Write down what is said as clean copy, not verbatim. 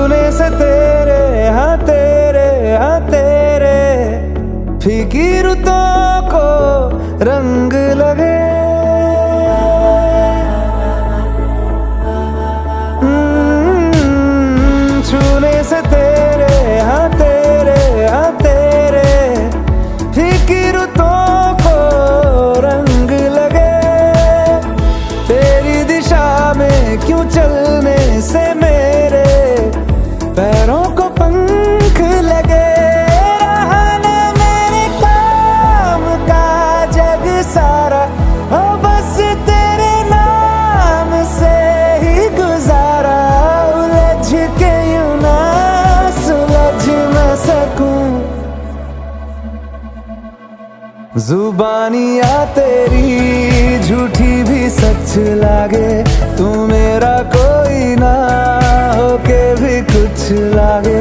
छूने से तेरे हाँ तेरे फीकी रुतों को रंग लगे। छूने से तेरे हाँ तेरे फीकी रुतों को रंग लगे। तेरी दिशा में क्यों चलने से मेरे पैरों को पंख लगे। रहा न मेरे काम का जग सारा, हो बस तेरे नाम से ही गुजारा। उलझ के यूं ना सुलझ न सकूं, जुबानियाँ तेरी झूठी भी सच लागे। तू मेरा कोई ना होके भी कुछ लागे।